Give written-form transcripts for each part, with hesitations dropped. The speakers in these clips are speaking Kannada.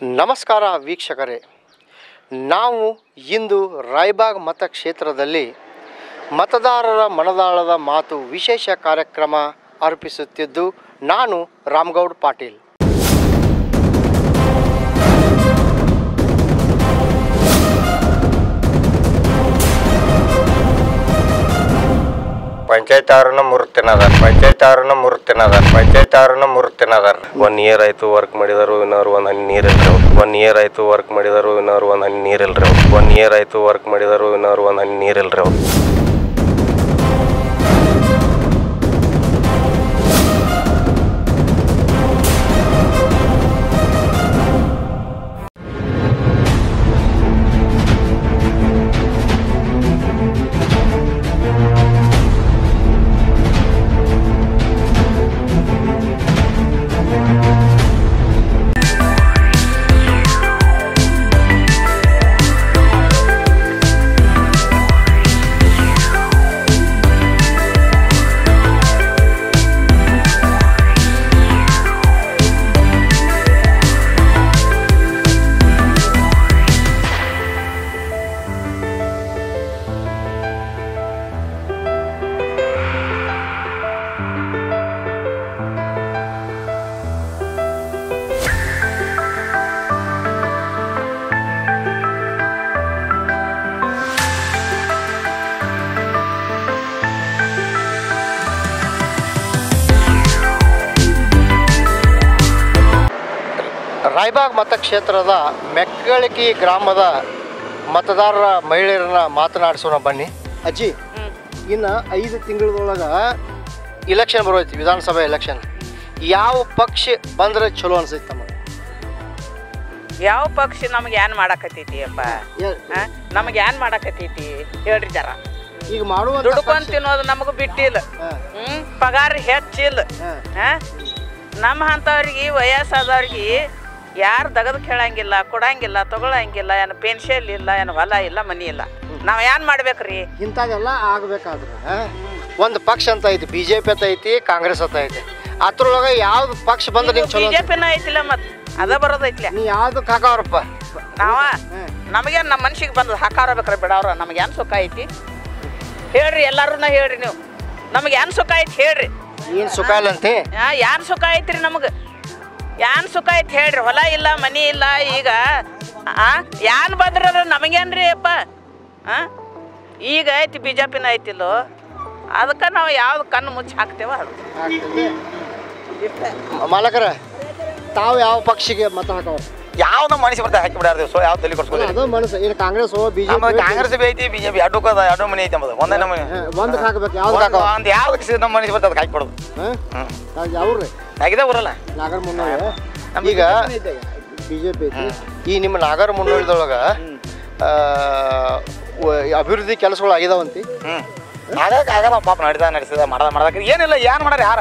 ನಮಸ್ಕಾರ ವೀಕ್ಷಕರೇ, ನಾವು ಇಂದು ರಾಯಬಾಗ್ ಮತಕ್ಷೇತ್ರದಲ್ಲಿ ಮತದಾರರ ಮನದಾಳದ ಮಾತು ವಿಶೇಷ ಕಾರ್ಯಕ್ರಮ ಅರ್ಪಿಸುತ್ತಿದ್ದು ನಾನು ರಾಮಗೌಡ ಪಾಟೀಲ್. ಪಂಚಾಯತ್ ಅವ್ರನ್ನ ಮುರ್ತಿನದಾರ 1 ಇಯರ್ ಆಯ್ತು ವರ್ಕ್ ಮಾಡಿದರು, ಇನ್ನೋರು ಒಂದು ಹನಿ ನೀರಿಲ್ರಿ. 1 ಇಯರ್ ಆಯ್ತು ವರ್ಕ್ ಮಾಡಿದರು, ಇನ್ನೋರು ಒಂದು ಹನಿ ನೀರಿಲ್ರಿ. 1 ಇಯರ್ ಆಯ್ತು ವರ್ಕ್ ಮಾಡಿದರು, ಇನ್ನೋರು ಒಂದು ಹನಿ ನೀರಿಲ್ರಿ. ರಾಯಬಾಗ್ ಮತಕ್ಷೇತ್ರದ ಮೆಕ್ಕಳಿಕಿ ಗ್ರಾಮದ ಮತದಾರರ ಮಹಿಳೆಯರನ್ನ ಮಾತನಾಡಿಸೋಣ ಬನ್ನಿ. ಅಜ್ಜಿ, ಇನ್ನು 5 ತಿಂಗಳದೊಳಗೆ ಇಲೆಕ್ಷನ್ ಬರೋಯ್ತು, ವಿಧಾನಸಭೆ ಎಲೆಕ್ಷನ್. ಯಾವ ಪಕ್ಷ ಬಂದರೆ ಚಲೋ ಅನ್ಸೈತೆ ನಮಗೆ? ಯಾವ ಪಕ್ಷ ನಮ್ಗೆ ಏನ್ ಮಾಡಕತ್ತೈತಿ ಅಪ್ಪ? ನಮಗೆ ಏನ್ ಮಾಡಕತ್ತೈತಿ ಹೇಳ್ರಿ ಜರ. ಈಗ ಮಾಡುವ ದುಡ್ಕೊಂಡ್ ತಿನ್ನೋದು ನಮಗೂ ಬಿಟ್ಟಿಲ್ಲ, ಪಗಾರ ಹೆಚ್ಚಿಲ್ಲ. ನಮ್ಮ ಅಂತವ್ರಿಗೆ ವಯಸ್ಸಾದವ್ರಿಗೆ ಯಾರು ತೆಗೆದು ಕೇಳಂಗಿಲ್ಲ, ಕೊಡಂಗಿಲ್ಲ, ತಗೊಳಂಗಿಲ್ಲ. ಏನು ಪೆನ್ಷನ್ ಇಲ್ಲ, ಏನು ಹೊಲ ಇಲ್ಲ, ಮನಿ ಇಲ್ಲ. ನಾವು ಏನ್ ಮಾಡ್ಬೇಕ್ರಿ? ಇಂಥದೆಲ್ಲ ಆಗ್ಬೇಕಾದ್ರೆ ಒಂದು ಪಕ್ಷ ಅಂತ ಐತಿ, BJP ಅಂತ ಐತಿ, ಕಾಂಗ್ರೆಸ್ ಅಂತ ಐತಿ. ಅದ್ರೊಳಗೆ ಯಾವ್ದು ಪಕ್ಷ ಬಂದ್ರೆ ನಿಂಗೆ ಚಲೋ? BJP ಐತಿಲ್ಲ, ಮತ್ತೆ ಅದ ಬರೋದೈತ್ಲ. ನೀ ಯಾವ್ದಕ್ಕೆ ಹಾಕವ್ರಪ್ಪ? ನಮಗೇನು ನಮ್ಮ ಮನ್ಸಿಗೆ ಬಂದದ ಹಾಕಾರಬೇಕ್ರಿ ಬಿಡವ್ರ. ನಮಗೇನು ಸುಖ ಐತಿ ಹೇಳ್ರಿ, ಎಲ್ಲಾರು ಹೇಳ್ರಿ. ನೀವು ನಮಗೆ ಏನ್ ಸುಖ ಐತಿ ಹೇಳ್ರಿ. ಏನು ಸುಖ ಇಲ್ಲ ಅಂತೆ? ಏನ್ ಸುಖ ಐತ್ರಿ ನಮಗೆ? ಏನ್ ಸುಖ ಐತಿ ಹೇಳ್ರಿ? ಹೊಲ ಇಲ್ಲ, ಮನಿ ಇಲ್ಲ. ಈಗ ಏನ್ ಬಂದ್ರ ನಮಗೇನ್ರಿ ಅಪ್ಪ? ಈಗ ಐತಿ BJP ಐತಿಲ್ಲೋ, ಅದಕ್ಕೆ ನಾವು ಯಾವ್ದು ಕಣ್ಣು ಮುಚ್ಚಿ ಹಾಕ್ತೇವ ಅದು. ಮಾಲಕರ, ತಾವು ಯಾವ ಪಕ್ಷಿಗೆ ಮತ ಹಾಕವ್ರ? ಯಾವ ನಮ್ಮ ಮನಸ್ಸು ಬರ್ತಾ ಹಾಕಿ ಬಿಡಾರ್ದೇವ್. ಸೊ ಯಾವ ತಲೆ ಕೊಡ್ಸ್ಬೋದು? ಅದು ಮನಸ್ಸು. ಏನು ಕಾಂಗ್ರೆಸ್ BJP? ಕಾಂಗ್ರೆಸ್ ಐತಿ, BJP ಎರಡು ಮನೆ ಐತಿ. ಅಂಬದು ಒಂದೇ ನಮ್ಮ ಒಂದಕ್ಕೆ ಹಾಕ್ಬೇಕು. ಯಾವ್ದು ಹಾಕೋ? ಒಂದು ಯಾವ್ದಕ್ಕೆ ನಮ್ಮ ಮನಸ್ಸು ಬರ್ತದೆ ಅದಕ್ಕೆ ಹಾಕಿ ಕೊಡೋದು. ಯಾವ್ರಿ? ಹಾಕಿದೆ ಬರಲ್ಲ ನಾಗರ ಮುನ್ನೋಳಿ. ಈಗ BJP ಐತಿ. ಈ ನಿಮ್ಮ ನಾಗರ ಮುನ್ನೋಳಿದೊಳಗೆ ಅಭಿವೃದ್ಧಿ ಕೆಲಸಗಳು ಆಗಿದಾವಂತಿ. ಆಗಲ್ಲ ಪಾಪ ನಡೆಸಿದ ಮಾಡ್ದಕ್ಕೆ ಏನಿಲ್ಲ. ಏನು ಮಾಡ್ಯಾರ ಯಾರ?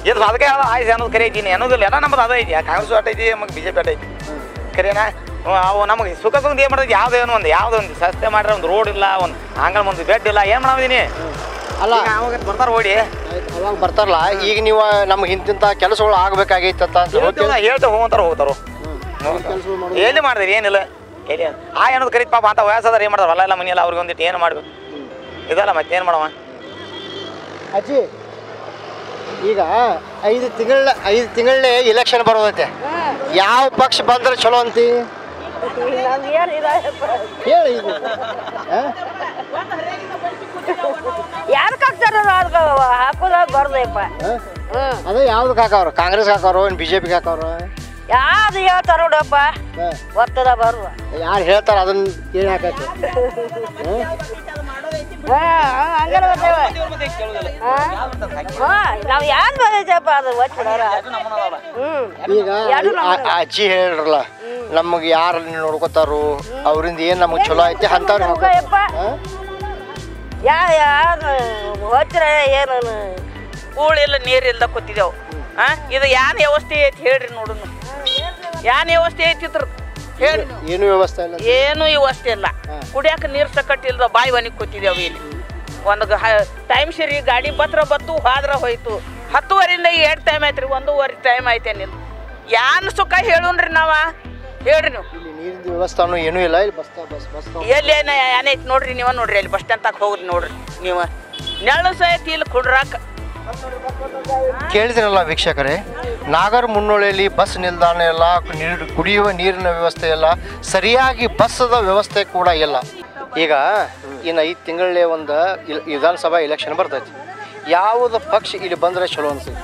ಇದು ಅದಕ್ಕೆ ಆಯ್ತು ಅನ್ನೋದು ಕರೆ ಐತೀನಿ ಅನ್ನೋದಿಲ್ಲ. ಎಲ್ಲ ನಮ್ಮದು ಅದ ಐತಿ. ಕಾಂಗ್ರೆಸ್ ಆಟ ಐತಿ, ನಮಗೆ BJP ಆಟ ಐತಿ. ಕರೆನಾ? ಅವು ನಮಗೆ ಸುಖ ಸುಖ ಏನು ಮಾಡೋದು? ಯಾವುದೇನೋ ಒಂದು ಸಸ್ತೆ ಮಾಡ್ರೆ ಒಂದು ರೋಡ್ ಇಲ್ಲ, ಒಂದು ಆಂಗಲ್, ಒಂದು ಬೆಡ್ ಇಲ್ಲ. ಏನು ಮಾಡಿದೀನಿ ಅಲ್ಲ, ಅವಾಗ ಬರ್ತಾರ ಓಡಿ. ಅವಾಗ ಬರ್ತಾರಲ್ಲ. ಈಗ ನೀವು ನಮ್ಗೆ ಇಂತಿಂಥ ಕೆಲಸಗಳು ಆಗ್ಬೇಕಾಗೈತ ಅಂತ ಹೇಳ್ತೇವೆ, ಹೋಗ್ತಾರೋ ಎಲ್ಲಿ ಮಾಡಿದ್ರಿ? ಏನಿಲ್ಲ ಎಲ್ಲಿ ಅನ್ನೋದು ಕರೀತಿ. ಪಾಪ ಅಂತ ವಯಸ್ಸಾದ್ರೆ ಏನು ಮಾಡ್ತಾರೆ? ಹೊಲ ಎಲ್ಲ ಮನಿ ಎಲ್ಲ ಅವ್ರಿಗೆ ಒಂದಿಟ್ಟು ಏನು ಮಾಡ್ಬೇಕು? ಇದಲ್ಲ ಮತ್ತೇನು ಮಾಡವ? ಅಜ್ಜಿ, ಈಗ 5 ತಿಂಗಳೇ ಇಲೆಕ್ಷನ್ ಬರೋದೈತೆ. ಯಾವ ಪಕ್ಷ ಬಂದ್ರೆ ಚಲೋ ಅಂತಿ ಹೇಳಿ. ಯಾವ್ದಕ್ಕೆ ಹಾಕ್ತಾರ? ಹಾಕೋದ ಬರ್ದಪ್ಪ. ಅದೇ ಯಾವ್ದಕ್ಕೆ ಹಾಕವ್ರು? ಕಾಂಗ್ರೆಸ್ ಹಾಕವ್ರು, ಏನು BJP ಹಾಕವ್ರು? ಯಾವ್ದು ಹೇಳ್ತಾರ ನೋಡಪ್ಪ, ಗೊತ್ತದ ಬರುವ. ಯಾರು ಹೇಳ್ತಾರ ಅದನ್ನ ಕೇಳಿ ಹಾಕಕ್ಕೆ. ನಾವ್ ಯಾರು ಬಂದೈತಪ್ಪ ಅದು ಒಚ್ಚಿಡಾರ. ಈಗ ಅಜ್ಜಿ ಹೇಳ್ರಲ್ಲ, ನಮಗೆ ಯಾರು ನೋಡ್ಕೋತಾರು, ಅವ್ರಿಂದ ಏನು ನಮಗೆ ಚಲೋ ಐತಿ ಅಂತವ್ರು ಹಾಕಪ್ಪ. ಯಾರು ಒಚ್ಚಿರ ಏನು ಕೂಳಿಲ್ಲ, ನೀರಿಲ್ದ ಕೂತಿದ್ದೆವು. ಇದು ಏನ್ ವ್ಯವಸ್ಥೆ ಐತಿ ಹೇಳ್ರಿ ನೋಡುನು. ಏನ್ ವ್ಯವಸ್ಥೆ ಐತಿದ್ರ ಹೇಳಿ? ಏನು ವ್ಯವಸ್ಥೆ ಇಲ್ಲ. ಏನು ವ್ಯವಸ್ಥೆ ಇಲ್ಲ. ಕುಡಿಯಾಕ ನೀರು ಸಕಟ್ಟಿಲ್ದ ಬಾಯಿ ಒಣಗಿ ಕೂತಿದ್ದೇವೆ ಇಲ್ಲಿ. ಒಂದು ಟೈಮ್ ಸರಿ ಗಾಡಿ ಬತ್ರ ಬತ್ತು ಹೋದ್ರ ಹೋಯ್ತು. 10:30 ಎರಡು ಟೈಮ್ ಐತ್ರಿ, 1:15 ಟೈಮ್ ಐತೇನಿಲ್ಲ. ಯಾನ್ ಸುಖ ಹೇಳುನ್ರಿ ನಾವ? ಹೇಳ್ರಿ ನೀವು. ಇಲ್ಲಿ ನೀರಿನ ವ್ಯವಸ್ಥಾನು ಏನೂ ಇಲ್ಲ, ಇಲ್ಲಿ ಬಸ್ ಎಲ್ಲಿ ಏನೈತಿ ನೋಡ್ರಿ, ನೀವ ನೋಡ್ರಿ ಅಲ್ಲಿ ಬಸ್ ಸ್ಟ್ಯಾಂಡ್ ತಕ ಹೋಗ್ರಿ ನೋಡ್ರಿ ನೀವು. ನೆರಳು ಸಹಿತ ಇಲ್ಲಿ ಕುಡ್ರಾಕ. ಕೇಳಿದ್ರಲ್ಲ ವೀಕ್ಷಕರೇ, ನಾಗರ ಮುನ್ನೋಳಿಯಲ್ಲಿ ಬಸ್ ನಿಲ್ದಾಣ ಇಲ್ಲ, ಕುಡಿಯುವ ನೀರಿನ ವ್ಯವಸ್ಥೆ ಇಲ್ಲ, ಸರಿಯಾಗಿ ಬಸ್ಸದ ವ್ಯವಸ್ಥೆ ಕೂಡ ಇಲ್ಲ. ಈಗ ಇನ್ನು 5 ತಿಂಗಳೇ ಒಂದು ವಿಧಾನಸಭಾ ಎಲೆಕ್ಷನ್ ಬರ್ತೈತಿ. ಯಾವುದು ಪಕ್ಷ ಇಲ್ಲಿ ಬಂದರೆ ಚಲೋ ಅನ್ಸುತ್ತೆ?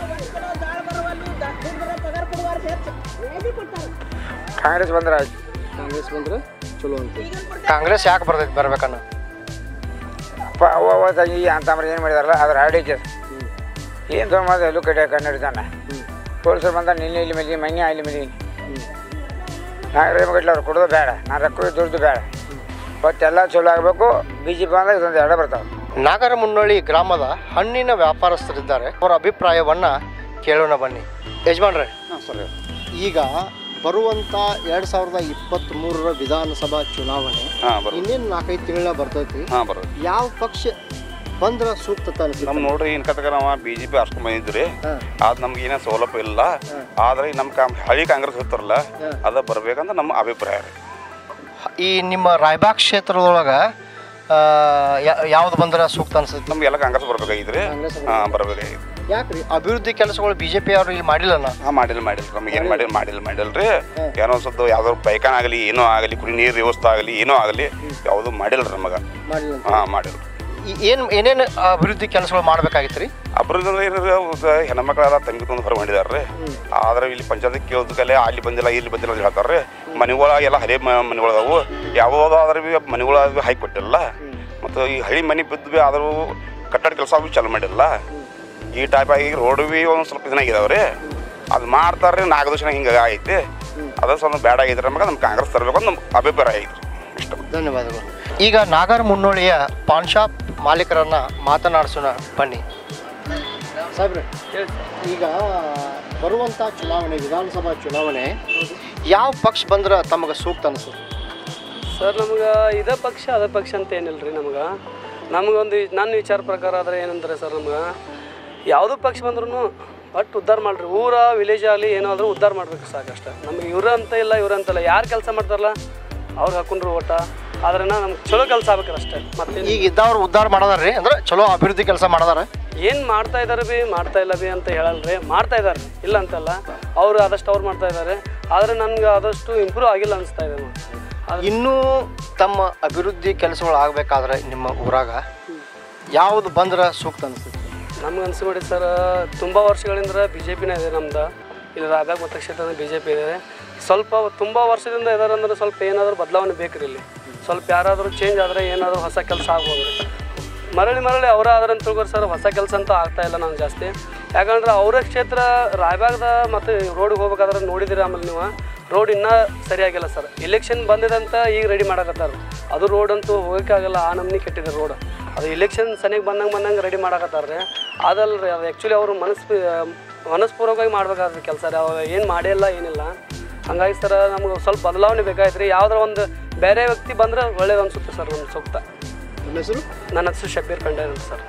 ಕಾಂಗ್ರೆಸ್ ಬಂದ್ರೆ ಕಾಂಗ್ರೆಸ್ ಬಂದ್ರೆ ಚಲೋ ಅನ್ಸುತ್ತೆ. ಕಾಂಗ್ರೆಸ್ ಯಾಕೆ ಬರ್ತೈತಿ ಬರ್ಬೇಕನ್ನ? ತಂಗಿ ಅಂತಂದ್ರೆ ಏನು ಮಾಡಿದಾರಲ್ಲ ಅದ್ರ ಆಡೈತೆ. ಏನು ತೊಗೊಂಬಂದು ಎಲ್ಲೂ ಕಡೆ ಕನ್ನಡಿತಾನೆ ಪೊಲೀಸರು ಬಂದ ನಿನ್ನೆ ಇಲ್ಲಿ ಮೇಲೆ ಮನೆ ಅಲ್ಲಿ ಮೇಲೆ ನಾಗರಿಕಟ್ಲ ಅವ್ರು ಕೊಡೋದು ಬೇಡ, ನಾನು ರೊಕ್ಕ ದುಡ್ದು ಬೇಡ, ಬಟ್ ಎಲ್ಲ ಚಲೋ ಆಗಬೇಕು. BJP ಬಂದಾಗ ಇದೊಂದು ಎರಡು ಬರ್ತಾವೆ. ನಾಗರ ಮುನ್ನೋಳಿ ಗ್ರಾಮದ ಹಣ್ಣಿನ ವ್ಯಾಪಾರಸ್ಥರಿದ್ದಾರೆ, ಅವರ ಅಭಿಪ್ರಾಯವನ್ನು ಕೇಳೋಣ ಬನ್ನಿ. ಯಜಮಾನ್ರೆ, ಸರಿ, ಈಗ ಬರುವಂಥ 2023 ವಿಧಾನಸಭಾ ಚುನಾವಣೆ ಇನ್ನೇನು 4-5 ತಿಂಗಳ ಬರ್ತೈತಿ. ಯಾವ ಪಕ್ಷ ಬಂದ್ರೆ ಸೂಕ್ತ ಅನಿಸುತ್ತೆ? ನಮ್ ನೋಡ್ರಿ ಇನ್ಕತ್ತಕ ನಾವು BJP ಆರ್ಸ್ಕೊಂಡ್ ಬಂದಿದ್ರಿ, ಅದು ನಮ್ಗೆ ಏನೇ ಸೌಲಭ್ಯ ಇಲ್ಲ. ಆದ್ರೆ ನಮ್ಮ ಹಳಿ ಕಾಂಗ್ರೆಸ್ ಇರ್ತಾರಲ್ಲ ಅದ ಬರ್ಬೇಕಂತ ನಮ್ಮ ಅಭಿಪ್ರಾಯ ರೀ. ಈ ನಿಮ್ಮ ರಾಯಬಾಗ್ ಕ್ಷೇತ್ರದೊಳಗೆ ಯಾವ್ದು ಬಂದ್ರೆ ಸೂಕ್ತ ಅನ್ಸುತ್ತೆ? ನಮ್ಗೆಲ್ಲ ಕಾಂಗ್ರೆಸ್ ಬರ್ಬೇಕಾಗಿದ್ರಿ. ಬರ್ಬೇಕಾಗಿತ್ತು. ಯಾಕ್ರಿ ಅಭಿವೃದ್ಧಿ ಕೆಲಸಗಳು BJP ಅವರು ಇಲ್ಲಿ ಮಾಡಿಲ್ಲನ? ಮಾಡಿಲ್ಲ ನಮ್ಗೆ ಏನು ಮಾಡಿಲ್ರಿ. ಏನೋ ಸ್ವಲ್ಪ ಯಾವ್ದಾದ್ರು ಪೈಖಾನ ಆಗಲಿ, ಏನೋ ಆಗಲಿ, ಕುಡಿ ನೀರು ವ್ಯವಸ್ಥೆ ಆಗಲಿ, ಏನೋ ಆಗಲಿ, ಯಾವುದು ಮಾಡಿಲ್ರಿ ನಮಗ. ಮಾಡಿಲ್ಲ. ಏನೇನು ಅಭಿವೃದ್ಧಿ ಕೆಲಸಗಳು ಮಾಡ್ಬೇಕಾಗಿತ್ತು ರೀ? ಅಭಿವೃದ್ಧಿ ಹೆಣ್ಮಕ್ಳೆಲ್ಲ ತಂಗಿ ತಂದು ಹೊರ ಮಾಡಿದಾರ್ರಿ. ಆದ್ರೆ ಇಲ್ಲಿ ಪಂಚಾಯತ್ ಕೇಳೋದಕ್ಕಲ್ಲೇ ಅಲ್ಲಿ ಬಂದಿಲ್ಲ ಇಲ್ಲಿ ಬಂದಿಲ್ಲ ಅಂತ ಹೇಳ್ತಾರ್ರಿ. ಮನೆಗಳ ಹಳೆ ಮನೆಗಳದಾವು, ಯಾವುದಾದ್ರೂ ಭೀ ಮನೆಗಳು ಹಾಕಿ ಕೊಟ್ಟಿಲ್ಲ. ಮತ್ತು ಈ ಹಳಿ ಮನೆ ಬಿದ್ದು ಭೀ ಆದರೂ ಕಟ್ಟಡ ಕೆಲಸ ಭೀ ಚಾಲು ಮಾಡಿಲ್ಲ. ಈ ಟೈಪ್ ಆಗಿ ರೋಡ್ ಭೀ ಒಂದು ಸ್ವಲ್ಪ ದಿನಾಗಿದಾವ್ರಿ. ಅದು ಮಾಡ್ತಾರ್ರಿ, 4 ವರ್ಷ ಹಿಂಗೆ ಐತಿ. ಅದು ಸ್ವಲ್ಪ ಬ್ಯಾಡ್ ಆಗೈತ್ರಿ. ನಮಗೆ ನಮ್ಮ ಕಾಂಗ್ರೆಸ್ ತರಬೇಕು ಅಂತ ನಮ್ಮ ಅಭಿಪ್ರಾಯ ಐತ್ರಿ. ಇಷ್ಟ. ಧನ್ಯವಾದಗಳು. ಈಗ ನಾಗರ ಮುನ್ನೋಳಿಯ ಪಾನ್ ಶಾಪ್ ಮಾಲೀಕರನ್ನ ಮಾತನಾಡಿಸೋಣ ಬನ್ನಿ. ಸಾಹೇಬ್ರೆ, ಈಗ ಬರುವಂಥ ಚುನಾವಣೆ, ವಿಧಾನಸಭಾ ಚುನಾವಣೆ, ಯಾವ ಪಕ್ಷ ಬಂದ್ರೆ ತಮಗೆ ಸೂಕ್ತ ಅನಿಸುತ್ತೆ? ಸರ್, ನಮ್ಗೆ ಇದೇ ಪಕ್ಷ ಅದೇ ಪಕ್ಷ ಅಂತ ಏನಿಲ್ಲ ರೀ. ನಮಗೊಂದು ನನ್ನ ವಿಚಾರ ಪ್ರಕಾರ ಆದರೆ ಏನಂತಾರೆ ಸರ್, ನಮ್ಗೆ ಯಾವುದೋ ಪಕ್ಷ ಬಂದ್ರೂ ಒಟ್ಟು ಉದ್ಧಾರ ಮಾಡಿರಿ. ಊರ ವಿಲೇಜ್ ಆಗಲಿ ಏನಾದರೂ ಉದ್ಧಾರ ಮಾಡ್ಬೇಕು ಸಾಕಷ್ಟೆ. ನಮ್ಗೆ ಇವ್ರಂತ ಇಲ್ಲ ಇವ್ರಂತಲ್ಲ, ಯಾರು ಕೆಲಸ ಮಾಡ್ತಾರಲ್ಲ ಅವ್ರು ಹಾಕೊಂಡ್ರು ಓಟ. ಆದ್ರೆ ನಮ್ಗೆ ಚಲೋ ಕೆಲಸ ಆಗ್ಬೇಕ್ರಿ ಅಷ್ಟೇ. ಮತ್ತೆ ಈಗ ಇದ್ದವ್ರು ಉದ್ಧಾರ ಮಾಡೋದಾರ್ರಿ, ಅಂದ್ರೆ ಚಲೋ ಅಭಿವೃದ್ಧಿ ಕೆಲಸ ಮಾಡೋದಾರ. ಏನು ಮಾಡ್ತಾ ಇದ್ದಾರೆ ಮಾಡ್ತಾ ಇಲ್ಲ ಅಂತ ಹೇಳಲ್ರಿ, ಮಾಡ್ತಾ ಇದ್ದಾರೆ, ಇಲ್ಲ ಅಂತಲ್ಲ. ಅವರು ಆದಷ್ಟು ಅವ್ರು ಮಾಡ್ತಾ ಇದ್ದಾರೆ. ಆದರೆ ನನ್ಗೆ ಆದಷ್ಟು ಇಂಪ್ರೂವ್ ಆಗಿಲ್ಲ ಅನಿಸ್ತಾ ಇದೆ. ಇನ್ನೂ ತಮ್ಮ ಅಭಿವೃದ್ಧಿ ಕೆಲಸಗಳು ಆಗಬೇಕಾದ್ರೆ ನಿಮ್ಮ ಊರಾಗ ಯಾವುದು ಬಂದ್ರೆ ಸೂಕ್ತ ಅನಿಸುತ್ತೆ? ನಮ್ಗೆ ಅನ್ಸ್ಬಿಡಿ ಸರ್, ತುಂಬ ವರ್ಷಗಳಿಂದ BJPನೇ ಇದೆ ನಮ್ದು. ಇಲ್ಲಿ ರಾಯಬಾಗ್ ಮತಕ್ಷೇತ್ರದ BJP ಇದೆ. ಸ್ವಲ್ಪ ತುಂಬ ವರ್ಷದಿಂದ ಇದಾರೆ ಅಂದ್ರೆ ಸ್ವಲ್ಪ ಏನಾದರೂ ಬದಲಾವಣೆ ಬೇಕ್ರಿ. ಇಲ್ಲಿ ಸ್ವಲ್ಪ ಯಾರಾದರೂ ಚೇಂಜ್ ಆದರೆ ಏನಾದರೂ ಹೊಸ ಕೆಲಸ ಆಗ್ಬೋದು ರೀ. ಮರಳಿ ಅವರ ಆದ್ರೆ ಅಂತ ತಿಳ್ಕೊರಿ ಸರ್, ಹೊಸ ಕೆಲಸ ಅಂತೂ ಆಗ್ತಾಯಿಲ್ಲ ನಮ್ಗೆ ಜಾಸ್ತಿ. ಯಾಕಂದ್ರೆ ಅವರ ಕ್ಷೇತ್ರ ರಾಯಬಾಗ್ದ ಮತ್ತು ರೋಡಿಗೆ ಹೋಗ್ಬೇಕಾದ್ರೆ ನೋಡಿದಿರಿ. ಆಮೇಲೆ ನೀವು ರೋಡ್ ಇನ್ನೂ ಸರಿಯಾಗಿಲ್ಲ ಸರ್. ಎಲೆಕ್ಷನ್ ಬಂದಿದೆ ಅಂತ ಈಗ ರೆಡಿ ಮಾಡಕತ್ತಾರ. ಅದು ರೋಡ್ ಅಂತೂ ಹೋಗೋಕ್ಕಾಗಲ್ಲ, ಆ ನಮ್ನಿ ಕೆಟ್ಟಿದೆ ರೋಡ್. ಅದು ಎಲೆಕ್ಷನ್ ಸನಿಗೆ ಬಂದಂಗೆ ರೆಡಿ ಮಾಡಕತ್ತಾರ್ರಿ. ಅದಲ್ರಿ, ಅದು ಆ್ಯಕ್ಚುಲಿ ಅವರು ಮನಸ್ಪೂರ್ವಕವಾಗಿ ಮಾಡ್ಬೇಕಾದ್ರೆ ಕೆಲಸ ರೀ. ಅವಾಗ ಏನು ಮಾಡಿಲ್ಲ ಏನಿಲ್ಲ. ಹಂಗಾಗಿ ಸರ್ ನಮ್ಗೆ ಸ್ವಲ್ಪ ಬದಲಾವಣೆ ಬೇಕಾಯ್ತು ರೀ. ಯಾವುದೋ ಒಂದು ಬೇರೆ ವ್ಯಕ್ತಿ ಬಂದರೆ ಒಳ್ಳೇದು ಅನಿಸುತ್ತೆ ಸರ್ ನಮ್ಗೆ ಸೂಕ್ತ. ನನ್ನ ಹೆಸರು ಶಬ್ಬೀರ್ ಖಂಡೇರ್ ಅಂತ ಸರ್.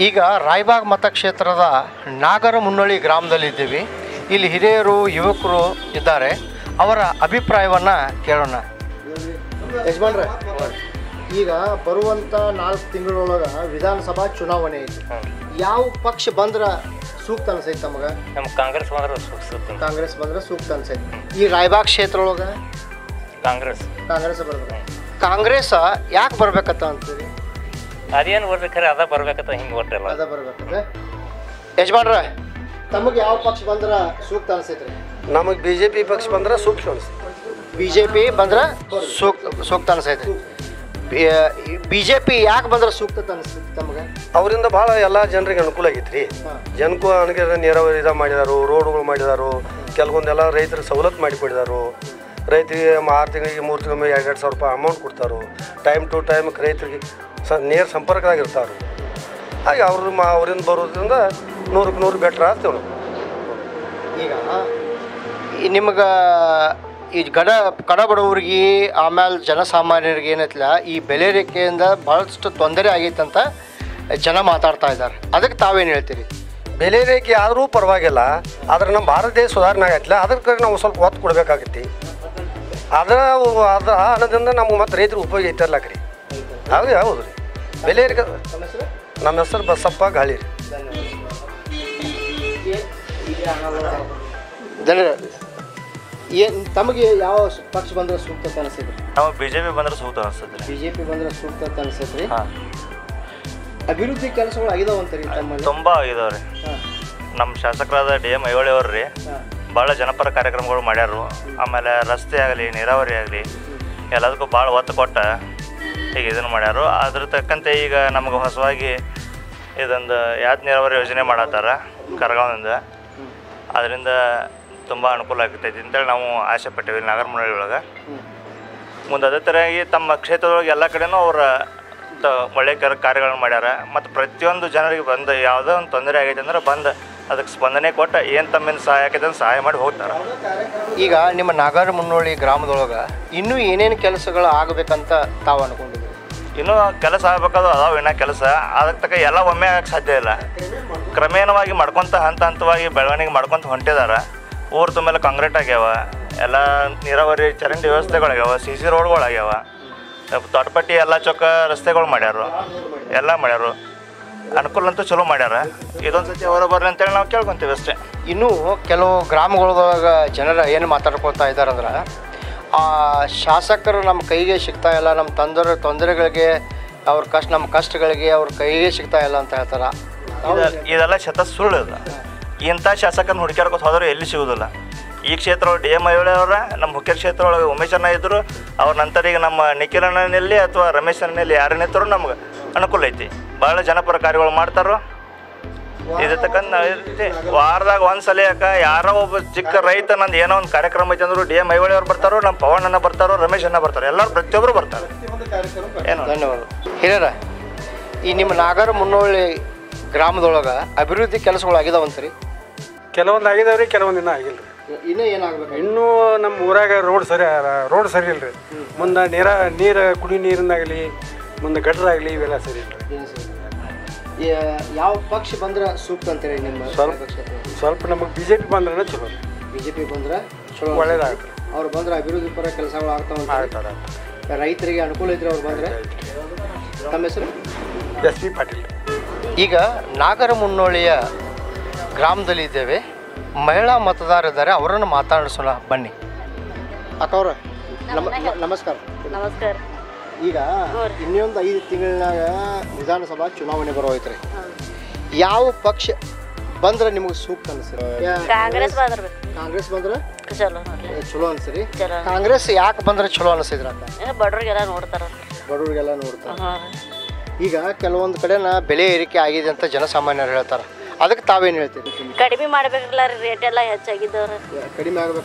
ಈಗ ರಾಯಬಾಗ್ ಮತಕ್ಷೇತ್ರದ ನಾಗರ ಮುನ್ನೋಳಿ ಗ್ರಾಮದಲ್ಲಿದ್ದೀವಿ. ಇಲ್ಲಿ ಹಿರಿಯರು ಯುವಕರು ಇದ್ದಾರೆ, ಅವರ ಅಭಿಪ್ರಾಯವನ್ನು ಕೇಳೋಣ. ಯಜಮಾನ್ರೆ, ಈಗ ಬರುವಂಥ 4 ತಿಂಗಳೊಳಗೆ ವಿಧಾನಸಭಾ ಚುನಾವಣೆ ಐತಿ. ಯಾವ ಪಕ್ಷ ಬಂದ್ರೆ ಸೂಕ್ತ ಅನ್ಸೈತೆ ತಮಗೆ? ನಮ್ಗೆ ಕಾಂಗ್ರೆಸ್ ಬಂದ್ರೆ ಸೂಕ್ತ. ಕಾಂಗ್ರೆಸ್ ಬಂದ್ರೆ ಸೂಕ್ತ ಅನ್ಸೈತೆ. ಈ ರಾಯಬಾಗ್ ಕ್ಷೇತ್ರ ಒಳಗೆ ಕಾಂಗ್ರೆಸ್ ಬರ್ಬೇಕು. ಕಾಂಗ್ರೆಸ್ ಯಾಕೆ ಬರ್ಬೇಕತ್ತ ಅಂತೀರಿ? ಅದೇನು ಬರ್ಬೇಕಾರೆ ಅದ ಬರ್ಬೇಕತ್ತ ಹಿಂಗೆ ಒಟ್ಟಲ್ಲ ಅದ ಬರ್ಬೇಕಂದ್ರೆ. ಯಜಮಾನ್ರ, ತಮಗೆ ಯಾವ ಪಕ್ಷ ಬಂದ್ರೆ ಸೂಕ್ತ ಅನ್ಸೈತ್ರಿ? ನಮಗೆ BJP ಪಕ್ಷ ಬಂದ್ರೆ ಸೂಕ್ತ ಅನಿಸ್ತದೆ. BJP ಬಂದ್ರೆ ಸೂಕ್ತ ಅನ್ಸೈತೆ. BJP ಯಾಕೆ ಬಂದ್ರೆ ಸೂಕ್ತ ಅನಿಸ್ತೈತಿ ತಮಗೆ? ಅವರಿಂದ ಭಾಳ ಎಲ್ಲ ಜನರಿಗೆ ಅನುಕೂಲ ಆಗೈತೆ ರೀ. ಜನಕ್ಕೂ ಅನುಕೂಲ, ನೀರಾವರಿ ಇದು ಮಾಡಿದಾರು, ರೋಡ್ಗಳು ಮಾಡಿದಾರು, ಕೆಲವೊಂದೆಲ್ಲ ರೈತರಿಗೆ ಸವಲತ್ತು ಮಾಡಿಕೊಡಿದಾರು. ರೈತರಿಗೆ 6 ತಿಂಗಳಿಗೆ 3 ತಿಂಗಳಿಗೆ 2-2 ಸಾವಿರ ರೂಪಾಯಿ ಅಮೌಂಟ್ ಕೊಡ್ತಾರೋ. ಟೈಮ್ ಟು ಟೈಮ್ ರೈತರಿಗೆ ನೇರ ಸಂಪರ್ಕದಾಗಿರ್ತಾರೆ. ಹಾಗೆ ಅವರಿಂದ ಬರೋದ್ರಿಂದ 100ಕ್ಕೆ 100 ಬೆಟ್ರ್ ಆಗ್ತೇವೆ ನಾವು. ಈಗ ನಿಮ್ಗೆ ಈ ಕಡ ಬಡವರಿಗೆ ಆಮೇಲೆ ಜನಸಾಮಾನ್ಯರಿಗೆ ಏನೈತಿಲ್ಲ ಈ ಬೆಲೆ ರೇಖೆಯಿಂದ ಭಾಳಷ್ಟು ತೊಂದರೆ ಆಗೈತೆ ಅಂತ ಜನ ಮಾತಾಡ್ತಾ ಇದ್ದಾರೆ. ಅದಕ್ಕೆ ತಾವೇನು ಹೇಳ್ತೀರಿ? ಬೆಲೆ ರೇಖೆ ಆದರೂ ಪರವಾಗಿಲ್ಲ, ಆದ್ರೆ ನಮ್ಮ ಭಾರತ ದೇಶ ಸುಧಾರಣೆ ಆಗೈತಿಲ್ಲ, ಅದಕ್ಕೆ ನಾವು ಸ್ವಲ್ಪ ಒತ್ತು ಕೊಡಬೇಕಾಗತ್ತಿ. ಅದ ಹಣದಿಂದ ನಮ್ಗೆ ಮತ್ತು ರೈತರು ಉಪಯೋಗ ಐತರ್ಲಾಕ್ರಿ. ಹೌದು ರೀ. ಬೆಲೆ ರೇಖೆ ನಮ್ಮ ಹೆಸರು ಬಸಪ್ಪ ಗಾಳಿ ರೀ. ಏನು ತಮಗೆ ಯಾವ ಪಕ್ಷ ಬಂದ್ರೆ ಸೂಕ್ತ ಅಂತ ಅನಿಸ್ತೈತ್ರಿ? ನಮಗೆ BJP ಬಂದ್ರೆ ಸೂಕ್ತ ಅನಿಸ್ತೈತ್ರಿ. BJP ಬಂದ್ರೆ ಸೂಕ್ತ ಅಂತ ಅನಿಸ್ತೈತ್ರಿ. ಅಭಿವೃದ್ಧಿ ಕೆಲಸಗಳು ಆಗಿದಾವಂತರಿ ತಮ್ಮಲ್ಲಿ? ತುಂಬ ಆಗಿದಾವ್ರಿ. ನಮ್ಮ ಶಾಸಕರಾದ DM ಐಹೊಳೆ ಅವ್ರು ರೀ ಭಾಳ ಜನಪರ ಕಾರ್ಯಕ್ರಮಗಳು ಮಾಡ್ಯಾರು. ಆಮೇಲೆ ರಸ್ತೆ ಆಗಲಿ ನೀರಾವರಿ ಆಗಲಿ ಎಲ್ಲದಕ್ಕೂ ಭಾಳ ಒತ್ತು ಕೊಟ್ಟ ಈಗ ಇದನ್ನು ಮಾಡ್ಯಾರು. ಅದ್ರ ತಕ್ಕಂತೆ ಈಗ ನಮಗೆ ಹೊಸವಾಗಿ ಇದೊಂದು ಯಾದ್ ನೀರಾವರಿ ಯೋಜನೆ ಮಾಡತ್ತಾರ ಕರಗಾವದಿಂದ. ಅದರಿಂದ ತುಂಬ ಅನುಕೂಲ ಆಗ್ತೈತಿ ಅಂತೇಳಿ ನಾವು ಆಸೆ ಪಟ್ಟೇವಿ ನಾಗರಮುನ್ನಳ್ಳಿ ಒಳಗೆ. ಮುಂದೆ ಅದೇ ಥರವಾಗಿ ತಮ್ಮ ಕ್ಷೇತ್ರದೊಳಗೆ ಎಲ್ಲ ಕಡೆನೂ ಅವರ ಒಳ್ಳೆಯ ಕಾರ್ಯಗಳನ್ನು ಮಾಡ್ಯಾರ. ಮತ್ತು ಪ್ರತಿಯೊಂದು ಜನರಿಗೆ ಬಂದು ಯಾವುದೋ ಒಂದು ತೊಂದರೆ ಆಗೈತೆ ಅಂದ್ರೆ ಬಂದು ಅದಕ್ಕೆ ಸ್ಪಂದನೆ ಕೊಟ್ಟು ಏನು ತಮ್ಮಿಂದ ಸಹಾಯ ಆಕೈತೆ ಅಂತ ಸಹಾಯ ಮಾಡಿ ಹೋಗ್ತಾರೆ. ಈಗ ನಿಮ್ಮ ನಾಗರಮುನ್ನಳ್ಳಿ ಗ್ರಾಮದೊಳಗೆ ಇನ್ನೂ ಏನೇನು ಕೆಲಸಗಳು ಆಗಬೇಕಂತ ತಾವು ಅನ್ಕೊಂಡಿದ್ದೀರಿ? ಇನ್ನೂ ಕೆಲಸ ಆಗಬೇಕಾದ್ರು ಅದಾವ ಇನ್ನೂ ಕೆಲಸ. ಅದಕ್ಕೆ ತಕ್ಕ ಎಲ್ಲ ಒಮ್ಮೆ ಆಗಕ್ಕೆ ಸಾಧ್ಯ ಇಲ್ಲ. ಕ್ರಮೇಣವಾಗಿ ಮಾಡ್ಕೊತ ಹಂತವಾಗಿ ಬೆಳವಣಿಗೆ ಮಾಡ್ಕೊತ ಹೊಂಟಿದಾರ. ಊರು ತುಂಬೆಲ್ಲ ಕಾಂಕ್ರೀಟ್ ಆಗ್ಯಾವ, ಎಲ್ಲ ನೀರಾವರಿ ಚರಂಡಿ ವ್ಯವಸ್ಥೆಗಳಾಗ್ಯಾವ, CC ರೋಡ್ಗಳಾಗ್ಯಾವ, ದೊಡ್ಡಪಟ್ಟಿ ಎಲ್ಲ ಚೊಕ್ಕ ರಸ್ತೆಗಳು ಮಾಡ್ಯಾರು, ಎಲ್ಲ ಮಾಡ್ಯಾರು. ಅನುಕೂಲ ಅಂತೂ ಚಲೋ ಮಾಡ್ಯಾರ. ಇದೊಂದು ಸತಿ ಹೊರ ಬರ್ಲಿ ಅಂತೇಳಿ ನಾವು ಕೇಳ್ಕೊತೀವಿ ಅಷ್ಟೇ. ಇನ್ನೂ ಕೆಲವು ಗ್ರಾಮಗಳೊಳಗೆ ಜನರು ಏನು ಮಾತಾಡ್ಕೊಳ್ತಾ ಇದ್ದಾರಂದ್ರೆ ಶಾಸಕರು ನಮ್ಮ ಕೈಗೆ ಸಿಗ್ತಾ ಇಲ್ಲ, ನಮ್ಮ ತೊಂದರೆಗಳಿಗೆ ಅವ್ರ ನಮ್ಮ ಕಷ್ಟಗಳಿಗೆ ಅವ್ರ ಕೈಗೆ ಸಿಗ್ತಾ ಇಲ್ಲ ಅಂತ ಹೇಳ್ತಾರೆ. ಇದೆಲ್ಲ ಶತ ಸುಳ್ಳು ಇದೆ. ಇಂಥ ಶಾಸಕರನ್ನ ಹುಡುಕ್ಯಾಡ್ಕೊತ ಹೋದ್ರೆ ಎಲ್ಲಿ ಸಿಗೋದಿಲ್ಲ. ಈ ಕ್ಷೇತ್ರ DM ಐಹೊಳೆ ಅವರ ನಮ್ಮ ಮುಖ್ಯ ಕ್ಷೇತ್ರ ಒಳಗೆ ಉಮೇಶಣ್ಣ ಇದ್ದರು. ಅವ್ರ ನಂತರ ಈಗ ನಮ್ಮ ನಿಖಿಲಣ್ಣನಲ್ಲಿ ಅಥವಾ ರಮೇಶಣ್ಣನಲ್ಲಿ ಯಾರನ್ನ ಇದ್ದರೂ ನಮ್ಗೆ ಅನುಕೂಲ ಐತಿ. ಭಾಳ ಜನಪರ ಕಾರ್ಯಗಳು ಮಾಡ್ತಾರೋ. ಇದ್ರ ತಕ್ಕಂತ ವಾರದಾಗ ಒಂದ್ಸಲ ಯಾರೋ ಒಬ್ಬ ಚಿಕ್ಕ ರೈತ ನಂದು ಏನೋ ಒಂದು ಕಾರ್ಯಕ್ರಮ ಐತೆ ಅಂದ್ರು DM ಐಹೊಳೆ ಅವ್ರು ಬರ್ತಾರೋ, ನಮ್ಮ ಪವನಣ್ಣ ಬರ್ತಾರೋ, ರಮೇಶ್ ಅಣ್ಣ ಬರ್ತಾರೆ, ಎಲ್ಲರೂ ಪ್ರತಿಯೊಬ್ಬರು ಬರ್ತಾರೆ. ಏನು ಧನ್ಯವಾದ. ಹಿರಿಯರ, ಈ ನಿಮ್ಮ ನಾಗರಮುನ್ನಳ್ಳಿ ಗ್ರಾಮದೊಳಗೆ ಅಭಿವೃದ್ಧಿ ಕೆಲಸಗಳು ಆಗಿದಾವಂತ್ರಿ? ಕೆಲವೊಂದು ಆಗಿದಾವ್ರಿ, ಕೆಲವೊಂದು ಇನ್ನೂ ಆಗಿಲ್ಲ ರೀ. ಇನ್ನೂ ಏನಾಗಬೇಕು? ಇನ್ನೂ ನಮ್ಮ ಊರಾಗ ರೋಡ್ ಸರಿ ಇಲ್ಲ ರೀ. ಮುಂದೆ ನೀರು ಕುಡಿ ನೀರಿಂದಾಗಲಿ, ಮುಂದೆ ಗಟ್ರಾಗಲಿ ಇವೆಲ್ಲ ಸರಿ ಇಲ್ಲ ರೀ. ಯಾವ ಪಕ್ಷ ಬಂದ್ರೆ ಸೂಕ್ತ ಅಂತೀರಿ ನಿಮ್ಮ? ಸ್ವಲ್ಪ ನಮಗೆ BJP ಬಂದ್ರೆ ಚಲೋ. BJP ಬಂದ್ರೆ ಚಲೋ, ಒಳ್ಳೇದಾಗುತ್ತೆ. ಅವ್ರು ಬಂದ್ರೆ ಅಭಿವೃದ್ಧಿ ಪರ ಕೆಲಸಗಳು ಆಗ್ತಾವೆ, ರೈತರಿಗೆ ಅನುಕೂಲ ಐತ್ರಿ ಅವ್ರು ಬಂದರೆ. ತಮ್ಮ ಹೆಸರು? SP ಪಾಟೀಲ್. ಈಗ ನಾಗರಮುನ್ನಳ್ಳಿಯ ಗ್ರಾಮದಲ್ಲಿ ಇದ್ದೇವೆ. ಮಹಿಳಾ ಮತದಾರರಿದ್ದಾರೆ, ಅವರನ್ನು ಮಾತಾಡಿಸೋಣ ಬನ್ನಿ. ಅಕ್ಕವ್ರ ನಮಸ್ಕಾರ. ನಮಸ್ಕಾರ. ಈಗ ಇನ್ನೊಂದು 5 ತಿಂಗಳಾಗ ವಿಧಾನಸಭಾ ಚುನಾವಣೆ ಬರೋಯ್ತ್ರಿ. ಯಾವ ಪಕ್ಷ ಬಂದ್ರೆ ನಿಮಗೆ ಸೂಕ್ತ ಅನಿಸ್ರಿ? ಕಾಂಗ್ರೆಸ್ ಬಂದ್ರೆ. ಕಾಂಗ್ರೆಸ್ ಬಂದ್ರೆ ಚಲೋ ಅನಿಸ್ರಿ? ಕಾಂಗ್ರೆಸ್ ಯಾಕೆ ಬಂದ್ರೆ ಚಲೋ ಅನಿಸಿದ್ರ? ಬಡವ್ರಿಗೆಲ್ಲ ನೋಡ್ತಾರ. ಬಡವ್ರಿಗೆಲ್ಲ ನೋಡ್ತಾರ. ಈಗ ಕೆಲವೊಂದು ಕಡೆನ ಬೆಲೆ ಏರಿಕೆ ಆಗಿದೆ ಅಂತ ಜನಸಾಮಾನ್ಯರು ಹೇಳ್ತಾರೆ. ಅದಕ್ಕೆ ತಾವೇನು ಹೇಳ್ತೀರಿ? ಕಡಿಮೆ ಮಾಡ್ಬೇಕಲ್ಲ ರೀ, ರೇಟ್ ಎಲ್ಲ ಹೆಚ್ಚಾಗಿದ್ದವ್ರು. कड़ी में आगे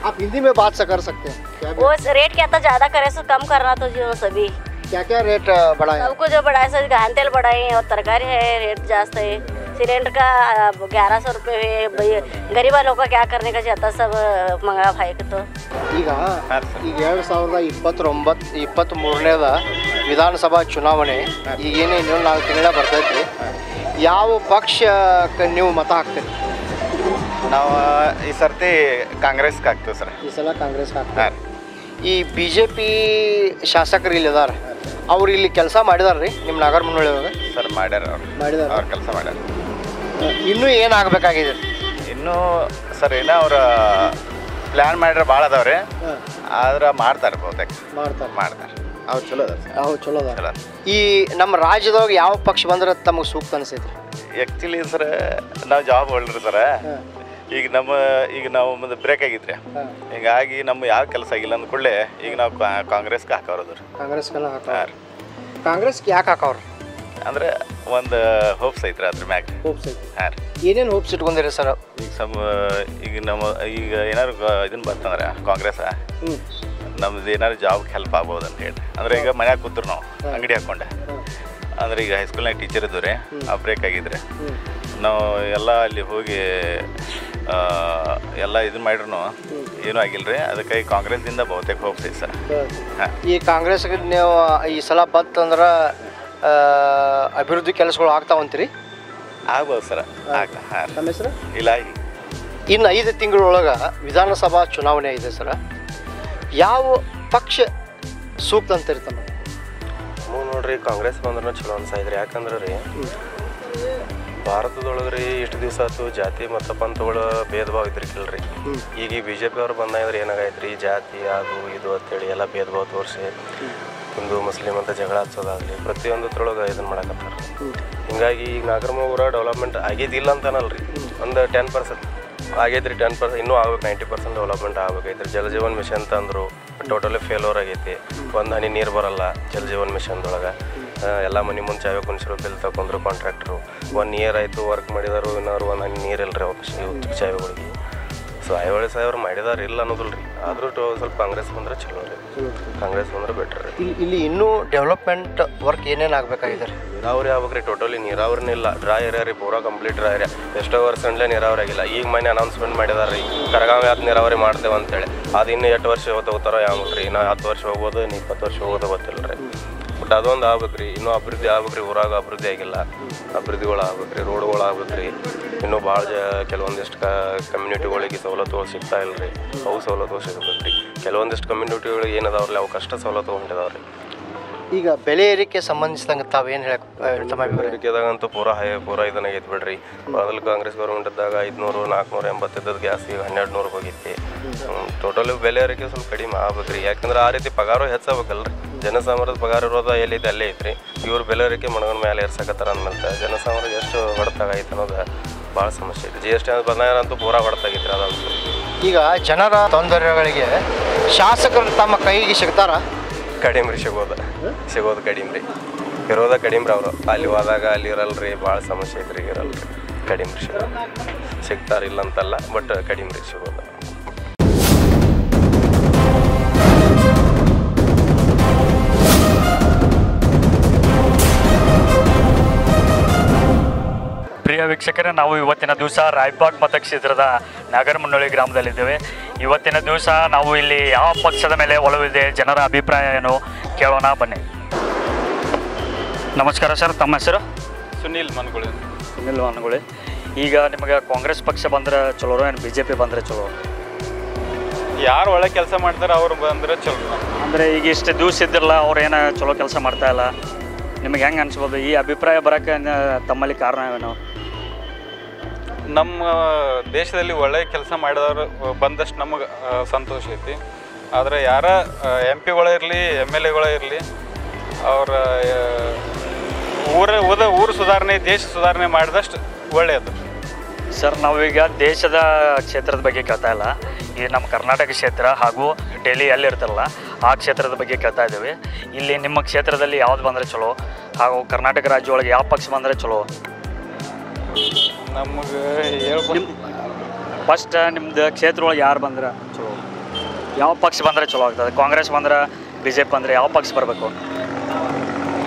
आप हिंदी में बात से कर सकते हैं? वो रेट क्या था, ज़्यादा करे सो कम करना तो जो सभी क्या क्या रेट बढ़ाए? सबको जो बढ़ाए सो धान तेल बढ़ाए और तरकारी है रेट जास्त है. सिलेंडर का 1100 रुपये है. गरीब वालों का क्या करने का चाहता, सब मंगा भाई के. तो ಈಗ 2023ನೇದ ವಿಧಾನಸಭಾ ಚುನಾವಣೆ ಈಗೇನೇ ಇನ್ನೊಂದು 4 ತಿಂಗಳ ಬರ್ತೈತಿ. ಯಾವ ಪಕ್ಷಕ್ಕೆ ನೀವು ಮತ ಹಾಕ್ತೀರಿ? ನಾವು ಈ ಸರ್ತಿ ಕಾಂಗ್ರೆಸ್ಗೆ ಹಾಕ್ತೀವಿ ಸರ್. ಈ ಸಲ ಕಾಂಗ್ರೆಸ್ಗೆ ಹಾಕ್ತಾರೆ. ಈ BJP ಶಾಸಕರು ಇಲ್ಲಿದ್ದಾರೆ, ಅವ್ರು ಇಲ್ಲಿ ಕೆಲಸ ಮಾಡಿದಾರೆ ರೀ ನಿಮ್ಮ ನಾಗರಮುನ್ನಳ್ಳಿ ಒಳಗೆ? ಸರ್ ಮಾಡ್ಯಾರ, ಅವ್ರು ಕೆಲಸ ಮಾಡ್ಯಾರ. ಇನ್ನೂ ಏನಾಗಬೇಕಾಗಿದೆ? ಇನ್ನೂ ಸರ್ ಏನೋ ಅವ್ರ ಪ್ಲ್ಯಾನ್ ಮಾಡ್ಯಾರ ಭಾಳ ಅದಾವ್ರಿ, ಆದ್ರೆ ಮಾಡ್ತಾರೆ ಬಹುತೇಕ ಮಾಡ್ತಾರೆ. ಅವ್ರು ಚಲೋ ಅದ ಸರ್. ಅವ್ರು ಚಲೋ ಅದ. ಈ ನಮ್ಮ ರಾಜ್ಯದೊಳಗೆ ಯಾವ ಪಕ್ಷ ಬಂದ್ರೆ ತಮಗೆ ಸೂಕ್ತ ಅನಿಸೈತಿ? ಆ್ಯಕ್ಚುಲಿ ಸರ್ ನಾವು ಜಾಬ್ ಹೊಳ್ರಿ ಸರ. ಈಗ ನಾವು ಮುಂದೆ ಬ್ರೇಕ್ ಆಗಿದ್ರಿ, ಹೀಗಾಗಿ ನಮ್ಮ ಯಾವ ಕೆಲಸ ಆಗಿಲ್ಲ ಅಂದ್ಕೊಳ್ಳೆ ಈಗ ನಾವು ಕಾಂಗ್ರೆಸ್ಗೆ ಹಾಕೋರು. ಕಾಂಗ್ರೆಸ್ಗೆಲ್ಲ ಹಾಕೋರು. ಕಾಂಗ್ರೆಸ್ಗೆ ಯಾಕೆ ಹಾಕೋರು ಅಂದ್ರೆ ಒಂದು ಹೋಪ್ಸ್ ಐತ್ರಿ ಅದ್ರ ಮ್ಯಾಗ. ಹೋಪ್ಸ್ ಐತಿ. ಹಾಂ ರೀ. ಏನೇನು ಹೋಪ್ಸ್ ಇಟ್ಕೊಂಡಿರಿ ಸರ್? ಈಗ ಏನಾರು ಇದನ್ನು ಬರ್ತಂದ್ರೆ ಕಾಂಗ್ರೆಸ್ ನಮ್ದು ಏನಾರು ಜಾಬ್ಗೆ ಹೆಲ್ಪ್ ಆಗ್ಬೋದು ಅಂತ ಹೇಳಿ. ಅಂದ್ರೆ ಈಗ ಮನ್ಯಾಗ ಕೂತ್ರು ನಾವು ಅಂಗಡಿ ಹಾಕೊಂಡೆ, ಅಂದ್ರೆ ಈಗ ಹೈಸ್ಕೂಲ್ನಾಗ ಟೀಚರ್ ಇದ್ದು ರೀ, ಆ ಬ್ರೇಕ್ ಆಗಿದ್ರೆ ನಾವು ಎಲ್ಲ ಅಲ್ಲಿ ಹೋಗಿ ಎಲ್ಲ ಇದನ್ನ ಮಾಡ್ರು ಏನೂ ಆಗಿಲ್ಲ ರೀ. ಅದಕ್ಕೆ ಕಾಂಗ್ರೆಸ್ದಿಂದ ಬಹುತೇಕ ಹೋಗ್ತೀವಿ ಸರ್. ಈ ಕಾಂಗ್ರೆಸ್ಗೆ ನೀವು ಈ ಸಲ ಬಂತಂದ್ರೆ ಅಭಿವೃದ್ಧಿ ಕೆಲಸಗಳು ಆಗ್ತಾವಂತೀರಿ? ಆಗ್ಬೋದು ಸರ್. ನಮ್ಮ ಹೆಸರು ಇಲ್ಲ. ಇನ್ನು 5 ತಿಂಗಳೊಳಗೆ ವಿಧಾನಸಭಾ ಚುನಾವಣೆ ಇದೆ ಸರ್. ಯಾವ ಪಕ್ಷ ಸೂಕ್ತ ಅಂತೀರಿ ತಮ್ಮ? ನೋಡ್ರಿ, ಕಾಂಗ್ರೆಸ್ ಬಂದ್ರೂ ಚಲೋ ಅನ್ಸಾಯ್ದ್ರಿ. ಯಾಕಂದ್ರೆ ರೀ ಭಾರತದೊಳಗೆ ರೀ ಇಷ್ಟು ದಿವಸ ಆಯ್ತು ಜಾತಿ ಮತ್ತು ಪಂಥಗಳ ಭೇದ ಭಾವ ಇದ್ರಿಕಿಲ್ರಿ. ಈಗ ಬಿ ಜೆ ಪಿ ಅವ್ರು ಬಂದಾಗಿದ್ರೆ ಏನಾಗೈತ್ರಿ, ಜಾತಿ ಅದು ಇದು ಅಂತೇಳಿ ಎಲ್ಲ ಭೇದ ಭಾವ ತೋರಿಸಿ ಹಿಂದೂ ಮುಸ್ಲಿಮ್ ಅಂತ ಜಗಳ ಹಚ್ಚೋದಾಗಲಿ ಪ್ರತಿಯೊಂದರೊಳಗೆ ಇದನ್ನು ಮಾಡಕತ್ತಾರ. ಹಿಂಗಾಗಿ ಈಗ ನಾಗರಮೂರ ಡೆವಲಪ್ಮೆಂಟ್ ಆಗಿದ್ದಿಲ್ಲ ಅಂತನಲ್ರಿ, ಒಂದು 10% ಆಗೈತ್ರಿ. 10% ಇನ್ನೂ ಆಗ್ಬೇಕು. 90% ಡೆವಲಪ್ಮೆಂಟ್ ಆಗ್ಬೇಕೈತ್ರಿ. ಜಲಜೀವನ್ ಮಿಷನ್ ಅಂತಂದ್ರು ಟೋಟಲಿ ಫೇಲ್ಯೂರ್ ಆಗೈತಿ. ಒಂದು ಹನಿ ನೀರು ಬರಲ್ಲ ಜಲಜೀವನ್ ಮಿಷನ್ದೊಳಗೆ. ಎಲ್ಲ ಮನೆ ಮುಂದೆ ಚಾವೆ ಕುಣಿಸಿರೋ ಬಿಲ್ ತಗೊಂಡ್ರು ಕಾಂಟ್ರಾಕ್ಟ್ರು. 1 ಇಯರ್ ಆಯಿತು ವರ್ಕ್ ಮಾಡಿದಾರು, ಇನ್ನೋರು 1 ಹನಿ ನೀರು ಇಲ್ಲರಿ ಅವ್ರು ಚಾವೆಗಳಿಗೆ. ಸೊ ಐಹೊಳೆ ಸಾಹೇಬ್ರು ಮಾಡಿದಾರೆ ಇಲ್ಲ ಅನ್ನೋದಿಲ್ಲ ರೀ. ಆದರೂ ಸ್ವಲ್ಪ ಕಾಂಗ್ರೆಸ್ ಬಂದ್ರೆ ಚಲೋ ರೀ. ಕಾಂಗ್ರೆಸ್ ಬಂದ್ರೆ ಬೆಟ್ರ್ ರೀ. ಇಲ್ಲಿ ಇನ್ನೂ ಡೆವಲಪ್ಮೆಂಟ್ ವರ್ಕ್ ಏನೇನು ಆಗ್ಬೇಕಾಗಿದೆ? ನೀರಾವರಿ ಆಗ್ಬೇಕ್ರಿ. ಟೋಟಲಿ ನೀರಾವರಿನೇ ಇಲ್ಲ. ಡ್ರೈ ಏರಿಯಾ ರೀ, ಪೂರಾ ಕಂಪ್ಲೀಟ್ ಡ್ರೈ ಏರಿಯಾ. ಎಷ್ಟೋ ವರ್ಷಗಳೇ ನೀರಾವರಿ ಆಗಿಲ್ಲ. ಈಗ ಮನೆ ಅನೌನ್ಸ್ಮೆಂಟ್ ಮಾಡಿದಾರೆ ರೀ, ಕರಗಾವ ಯಾವ್ದು ನೀರಾವರಿ ಮಾಡ್ತೇವೆ ಅಂತೇಳಿ. ಅದು ಇನ್ನೂ 8 ವರ್ಷ ಹೋಗ್ತಾರೋ ಯಾವ ರೀ. ಇನ್ನೂ 10 ವರ್ಷ ಹೋಗ್ಬೋದು, ಇನ್ನು 20 ವರ್ಷ ಹೋಗೋದು ಗೊತ್ತಿಲ್ಲ ರೀ. ಬಟ್ ಅದೊಂದು ಆಗ್ಬೇಕ್ರಿ. ಇನ್ನೂ ಅಭಿವೃದ್ಧಿ ಆಗ್ಬೇಕ್ರಿ. ಊರಾಗ ಅಭಿವೃದ್ಧಿ ಆಗಿಲ್ಲ. ಅಭಿವೃದ್ಧಿಗಳು ಆಗ್ಬೇಕ್ರಿ. ರೋಡ್ಗಳು ಆಗ್ಬೇಕ್ರಿ. ಇನ್ನೂ ಭಾಳ ಕೆಲವೊಂದಿಷ್ಟು ಕಮ್ಯುನಿಟಿಗಳಿಗೆ ಸವಲತ್ತುಗಳು ಸಿಗ್ತಾ ಇಲ್ಲ ರೀ. ಅವು ಸವಲತ್ತುಗಳು ಸಿಗಬೇಕ್ರಿ. ಕೆಲವೊಂದಿಷ್ಟು ಕಮ್ಯುನಿಟಿಗಳಿಗೆ ಏನದಾವ್ರಲ್ಲ ಅವು ಕಷ್ಟ ಸವಲತ್ತು ಹೊಂಟಿದಾವ್ರಿ. ಈಗ ಬೆಲೆ ಏರಿಕೆ ಸಂಬಂಧಿಸಿದಂಗೆ ತಾವೇನು ಹೇಳಕ್ಕೆ ತಮ್ಮ ಏರಿಕೆದಾಗಂತೂ ಪೂರಾ ಇದನ್ನಾಗೈತೆ ಬಿಡ್ರಿ. ಮೊದಲು ಕಾಂಗ್ರೆಸ್ ಗೌರ್ಮೆಂಟ್ ಇದ್ದಾಗ 500, 480 ಇದ್ದದ್ದು ಗ್ಯಾಸ್ ಈಗ 1200 ಹೋಗಿತ್ತು. ಟೋಟಲಿ ಬೆಲೆ ಏರಿಕೆ ಸ್ವಲ್ಪ ಕಡಿಮೆ ಆಗ್ಬೇಕ್ರಿ. ಯಾಕಂದ್ರೆ ಆ ರೀತಿ ಪಗಾರು ಹೆಚ್ಚಾಗಬೇಕಲ್ರಿ. ಜನಸಾಮಾನ್ಯದ ಪಗಾರ ಇರೋದು ಎಲ್ಲೈತೆ ಅಲ್ಲೇ ಐತ್ರಿ. ಇವ್ರು ಬೆಲೆ ಏರಿಕೆ ಮಣಗನ ಮೇಲೆ ಏರ್ಸಕತ್ತಾರ ಅಂದ್ಮೇಲೆ ಜನಸಾಮಾನ್ಯರಿಗೆ ಎಷ್ಟು ಹೊಡೆತಾಗೈತೆ ಅನ್ನೋದು ಭಾಳ ಸಮಸ್ಯೆ ಐತಿ. GST ಬಂದಾಗಂತೂ ಪೂರಾ ಹೊಡೆತಾಗೈತ್ರಿ. ಅದಂತೂ ಈಗ ಜನರ ತೊಂದರೆಗಳಿಗೆ ಶಾಸಕರು ತಮ್ಮ ಕೈಗೆ ಸಿಗ್ತಾರ? ಕಡಿಮೆ ರೀ. ಸಿಗೋದು ಕಡಿಮೆ ರೀ. ಇರೋದ ಕಡಿಮೆ ರೀ. ಅವರು ಅಲ್ಲಿ ಹೋದಾಗ ಅಲ್ಲಿ ಇರಲ್ರಿ. ಭಾಳ ಸಮಸ್ಯೆ ಐತ್ರಿ. ಇರಲ್ರಿ. ಕಡಿಮೆ ರೀ ಸಿಗ್ತಾರಿಲ್ಲ ಅಂತಲ್ಲ, ಬಟ್ ಕಡಿಮೆ ರೀ ಸಿಗೋದು. ಪ್ರಿಯ ವೀಕ್ಷಕರೇ, ನಾವು ಇವತ್ತಿನ ದಿವಸ ರಾಯಬಾಗ್ ಮತಕ್ಷೇತ್ರದ ನಾಗರಮುನ್ನೋಳಿ ಗ್ರಾಮದಲ್ಲಿದ್ದೇವೆ. ಇವತ್ತಿನ ದಿವಸ ನಾವು ಇಲ್ಲಿ ಯಾವ ಪಕ್ಷದ ಮೇಲೆ ಒಲವಿದೆ, ಜನರ ಅಭಿಪ್ರಾಯ ಏನು ಕೇಳೋಣ ಬನ್ನಿ. ನಮಸ್ಕಾರ ಸರ್, ತಮ್ಮ ಹೆಸರು? ಸುನೀಲ್ ಮನಗುಳಿ. ಸುನೀಲ್ ಮನಗುಳಿ. ಈಗ ನಿಮಗೆ ಕಾಂಗ್ರೆಸ್ ಪಕ್ಷ ಬಂದರೆ ಚಲೋ ಏನು BJP ಬಂದರೆ ಚಲೋ? ಯಾರು ಒಳ್ಳೆ ಕೆಲಸ ಮಾಡ್ತಾರೆ ಅವ್ರು ಬಂದರೆ ಚಲೋ. ಅಂದರೆ ಈಗ ಇಷ್ಟು ದಿವಸ ಇದ್ದಿರಲ್ಲ, ಅವ್ರು ಏನೋ ಚಲೋ ಕೆಲಸ ಮಾಡ್ತಾ ಇಲ್ಲ, ನಿಮಗೆ ಹೆಂಗೆ ಅನಿಸ್ಬೋದು? ಈ ಅಭಿಪ್ರಾಯ ಬರೋಕ್ಕೆ ತಮ್ಮಲ್ಲಿ ಕಾರಣ ಏನು? ನಮ್ಮ ದೇಶದಲ್ಲಿ ಒಳ್ಳೆಯ ಕೆಲಸ ಮಾಡಿದವರು ಬಂದಷ್ಟು ನಮಗೆ ಸಂತೋಷ ಐತಿ. ಆದರೆ ಯಾರ MP ಇರಲಿ MLA ಇರಲಿ, ಅವರ ಊರು ಸುಧಾರಣೆ, ದೇಶ ಸುಧಾರಣೆ ಮಾಡಿದಷ್ಟು ಒಳ್ಳೆಯದು. ಸರ್, ನಾವೀಗ ದೇಶದ ಕ್ಷೇತ್ರದ ಬಗ್ಗೆ ಕೇಳ್ತಾ ಇಲ್ಲ, ಈ ನಮ್ಮ ಕರ್ನಾಟಕ ಕ್ಷೇತ್ರ ಹಾಗೂ ಡೆಲ್ಲಿ ಎಲ್ಲಿರ್ತಾರಲ್ಲ ಆ ಕ್ಷೇತ್ರದ ಬಗ್ಗೆ ಕೇಳ್ತಾ ಇದ್ದೀವಿ. ಇಲ್ಲಿ ನಿಮ್ಮ ಕ್ಷೇತ್ರದಲ್ಲಿ ಯಾವ್ದು ಬಂದರೆ ಚಲೋ, ಹಾಗೂ ಕರ್ನಾಟಕ ರಾಜ್ಯ ಒಳಗೆ ಯಾವ ಪಕ್ಷ ಬಂದರೆ ಚಲೋ? ನಮಗೆ ಫಸ್ಟ್ ನಿಮ್ದು ಕ್ಷೇತ್ರ ಒಳಗೆ ಯಾರು ಬಂದ್ರೆ ಚಲೋ? ಯಾವ ಪಕ್ಷ ಬಂದರೆ ಚಲೋ ಆಗ್ತದೆ? ಕಾಂಗ್ರೆಸ್ ಬಂದ್ರೆ, BJP ಬಂದರೆ ಯಾವ ಪಕ್ಷ ಬರಬೇಕು?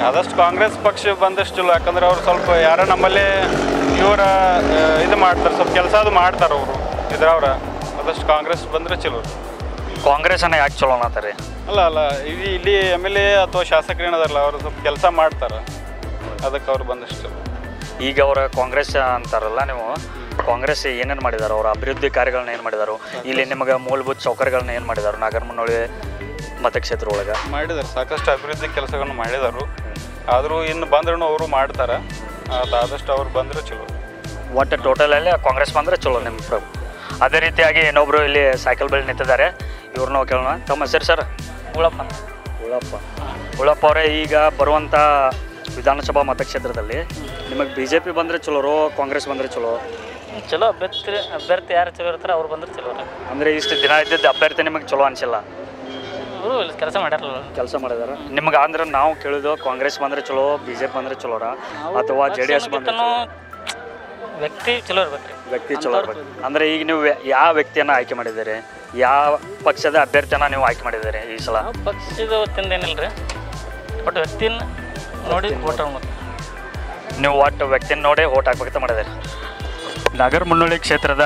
ಆದಷ್ಟು ಕಾಂಗ್ರೆಸ್ ಪಕ್ಷ ಬಂದಷ್ಟು ಚಲೋ. ಯಾಕಂದ್ರೆ ಅವ್ರು ಸ್ವಲ್ಪ ಯಾರ ನಮ್ಮಲ್ಲೇ ಇವರ ಇದು ಮಾಡ್ತಾರೆ, ಸ್ವಲ್ಪ ಕೆಲಸ ಅದು ಮಾಡ್ತಾರೆ ಅವರು ಇದ್ರವ್ರ. ಆದಷ್ಟು ಕಾಂಗ್ರೆಸ್ ಬಂದರೆ ಚಲೋ. ಕಾಂಗ್ರೆಸ್ಸನ್ನು ಯಾಕೆ ಚಲೋ ಅನ್ನತ್ತಾರೆ? ಅಲ್ಲ ಇಲ್ಲಿ MLA ಅಥವಾ ಶಾಸಕರು ಏನದಾರಲ್ಲ ಅವರು ಸ್ವಲ್ಪ ಕೆಲಸ ಮಾಡ್ತಾರೆ, ಅದಕ್ಕೆ ಅವ್ರು ಬಂದಷ್ಟು ಚಲೋ. ಈಗ ಅವರ ಕಾಂಗ್ರೆಸ್ ಅಂತಾರಲ್ಲ, ನೀವು ಕಾಂಗ್ರೆಸ್ ಏನೇನು ಮಾಡಿದಾರೋ, ಅವರ ಅಭಿವೃದ್ಧಿ ಕಾರ್ಯಗಳನ್ನ ಏನು ಮಾಡಿದಾರೋ, ಇಲ್ಲಿ ನಿಮಗೆ ಮೂಲಭೂತ ಸೌಕರ್ಯಗಳನ್ನ ಏನು ಮಾಡಿದಾರೋ ನಾಗರಮುನ್ನೋಳಿ ಮತಕ್ಷೇತ್ರ ಒಳಗೆ? ಮಾಡಿದ್ದಾರೆ, ಸಾಕಷ್ಟು ಅಭಿವೃದ್ಧಿ ಕೆಲಸಗಳನ್ನು ಮಾಡಿದರು. ಆದರೂ ಇನ್ನು ಬಂದ್ರೂ ಅವರು ಮಾಡ್ತಾರೆ. ಆದಷ್ಟು ಅವ್ರು ಬಂದರೆ ಚಲೋ. ಒಟ್ಟು ಟೋಟಲಲ್ಲಿ ಕಾಂಗ್ರೆಸ್ ಬಂದರೆ ಚಲೋ ನಿಮ್ಮ ಪ್ರಭು. ಅದೇ ರೀತಿಯಾಗಿ ಇನ್ನೊಬ್ಬರು ಇಲ್ಲಿ ಸೈಕಲ್ ಬೆಳೆ ನಿಂತಿದ್ದಾರೆ, ಇವ್ರನ್ನೂ ಕೇಳೋಣ. ತಮ್ಮ ಹೆಸರು ಸರ್? ಉಳಪ್ಪ ಅವರೇ, ಈಗ ಬರುವಂಥ ವಿಧಾನಸಭಾ ಮತಕ್ಷೇತ್ರದಲ್ಲಿ ನಿಮಗೆ BJP ಬಂದರೆ ಚಲೋ, ಕಾಂಗ್ರೆಸ್ ಬಂದರೆ ಚಲೋ? ಚಲೋ ಅಭ್ಯರ್ಥಿ ಯಾರು ಚಲೋ ಇರ್ತಾರೆ ಅವ್ರು ಬಂದ್ರೆ ಚಲೋ. ಅಂದರೆ ಇಷ್ಟು ದಿನ ಇದ್ದಿದ್ದು ಅಭ್ಯರ್ಥಿ ನಿಮಗೆ ಚಲೋ ಅನಿಸಿಲ್ಲ? ಅವರು ಕೆಲಸ ಮಾಡ್ಯಾರಲ್ಲ, ಕೆಲಸ ಮಾಡಿದಾರೆ. ನಿಮ್ಗೆ ಅಂದ್ರೆ ನಾವು ಕೇಳಿದ್ದು ಕಾಂಗ್ರೆಸ್ ಬಂದರೆ ಚಲೋ, BJP ಬಂದರೆ ಚಲೋರ, ಅಥವಾ JDS ಬಂದರೆ? ವ್ಯಕ್ತಿ ಚಲೋ ಇರ್ಬೇಕು. ವ್ಯಕ್ತಿ ಚಲೋ ಇರ್ಬೇಕು. ಅಂದರೆ ಈಗ ನೀವು ಯಾವ ವ್ಯಕ್ತಿಯನ್ನು ಆಯ್ಕೆ ಮಾಡಿದ್ದೀರಿ? ಯಾವ ಪಕ್ಷದ ಅಭ್ಯರ್ಥಿಯನ್ನು ನೀವು ಆಯ್ಕೆ ಮಾಡಿದ್ದೀರಿ ಈ ಸಲ? ಪಕ್ಷದ ಹೊತ್ತಿಂದ ಏನಿಲ್ಲ ರೀ, ಬಟ್ ವ್ಯಕ್ತಿನ ನೋಡಿ ಓಟ್ ಹಾಕ್ಬೇಕು. ನೀವು ಒಟ್ಟು ವ್ಯಕ್ತಿನ ನೋಡಿ ಓಟ್ ಹಾಕ್ಬೇಕಂತ ಮಾಡಿದ್ದೀರಿ. ನಾಗರಮುನ್ನೋಳಿ ಕ್ಷೇತ್ರದ